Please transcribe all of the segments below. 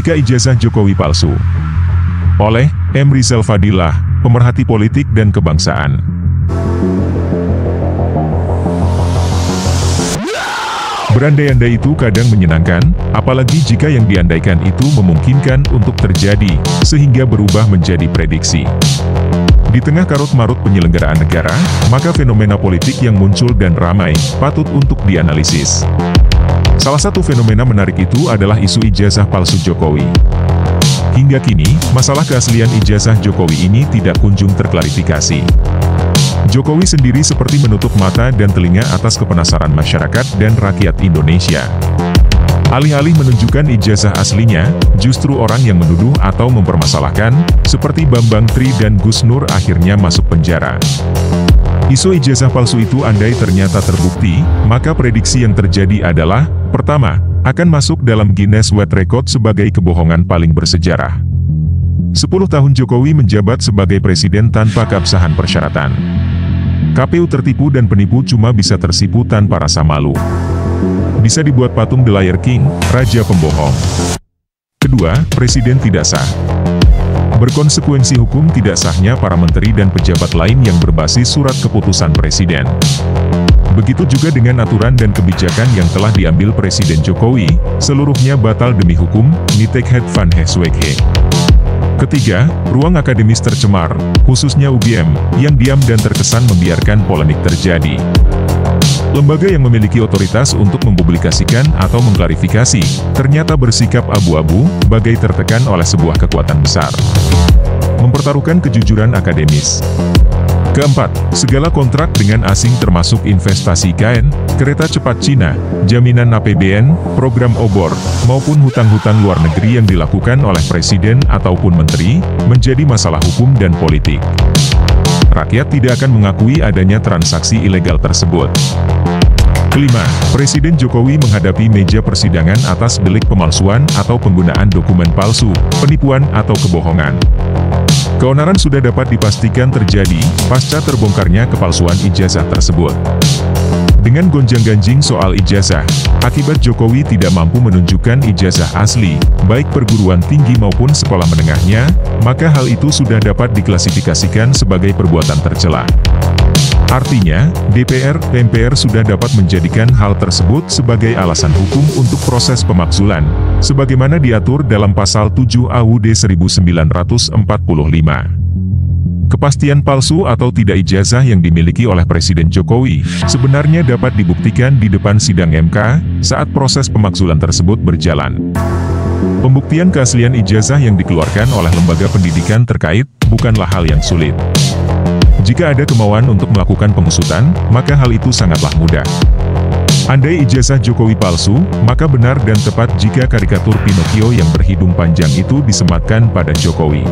Jika ijazah Jokowi palsu. Oleh M. Rizal Fadilah, pemerhati politik dan kebangsaan. Berandai-andai itu kadang menyenangkan, apalagi jika yang diandaikan itu memungkinkan untuk terjadi, sehingga berubah menjadi prediksi. Di tengah karut-marut penyelenggaraan negara, maka fenomena politik yang muncul dan ramai, patut untuk dianalisis. Salah satu fenomena menarik itu adalah isu ijazah palsu Jokowi. Hingga kini, masalah keaslian ijazah Jokowi ini tidak kunjung terklarifikasi. Jokowi sendiri seperti menutup mata dan telinga atas kepenasaran masyarakat dan rakyat Indonesia. Alih-alih menunjukkan ijazah aslinya, justru orang yang menuduh atau mempermasalahkan, seperti Bambang Tri dan Gus Nur akhirnya masuk penjara. Isu ijazah palsu itu andai ternyata terbukti, maka prediksi yang terjadi adalah, pertama, akan masuk dalam Guinness World Record sebagai kebohongan paling bersejarah. 10 tahun Jokowi menjabat sebagai presiden tanpa keabsahan persyaratan. KPU tertipu dan penipu cuma bisa tersipu tanpa rasa malu. Bisa dibuat patung The Liar King, Raja Pembohong. Kedua, presiden tidak sah. Berkonsekuensi hukum tidak sahnya para menteri dan pejabat lain yang berbasis surat keputusan presiden. Begitu juga dengan aturan dan kebijakan yang telah diambil Presiden Jokowi, seluruhnya batal demi hukum, Nitek Het van Heeswege. Ketiga, ruang akademis tercemar, khususnya UGM, yang diam dan terkesan membiarkan polemik terjadi. Lembaga yang memiliki otoritas untuk mempublikasikan atau mengklarifikasi, ternyata bersikap abu-abu, bagai tertekan oleh sebuah kekuatan besar. Mempertaruhkan kejujuran akademis. Keempat, segala kontrak dengan asing termasuk investasi IKN, kereta cepat Cina, jaminan APBN, program obor, maupun hutang-hutang luar negeri yang dilakukan oleh presiden ataupun menteri, menjadi masalah hukum dan politik. Rakyat tidak akan mengakui adanya transaksi ilegal tersebut. Kelima, Presiden Jokowi menghadapi meja persidangan atas delik pemalsuan atau penggunaan dokumen palsu, penipuan atau kebohongan. Keonaran sudah dapat dipastikan terjadi, pasca terbongkarnya kepalsuan ijazah tersebut. Dengan gonjang-ganjing soal ijazah, akibat Jokowi tidak mampu menunjukkan ijazah asli, baik perguruan tinggi maupun sekolah menengahnya, maka hal itu sudah dapat diklasifikasikan sebagai perbuatan tercela. Artinya, DPR, MPR sudah dapat menjadikan hal tersebut sebagai alasan hukum untuk proses pemakzulan, sebagaimana diatur dalam Pasal 7 AUD 1945. Kepastian palsu atau tidak ijazah yang dimiliki oleh Presiden Jokowi, sebenarnya dapat dibuktikan di depan sidang MK, saat proses pemakzulan tersebut berjalan. Pembuktian keaslian ijazah yang dikeluarkan oleh lembaga pendidikan terkait, bukanlah hal yang sulit. Jika ada kemauan untuk melakukan pengusutan, maka hal itu sangatlah mudah. Andai ijazah Jokowi palsu, maka benar dan tepat jika karikatur Pinocchio yang berhidung panjang itu disematkan pada Jokowi.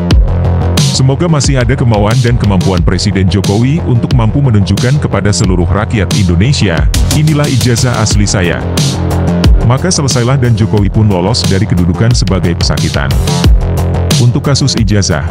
Semoga masih ada kemauan dan kemampuan Presiden Jokowi untuk mampu menunjukkan kepada seluruh rakyat Indonesia, inilah ijazah asli saya. Maka selesailah dan Jokowi pun lolos dari kedudukan sebagai pesakitan. Untuk kasus ijazah,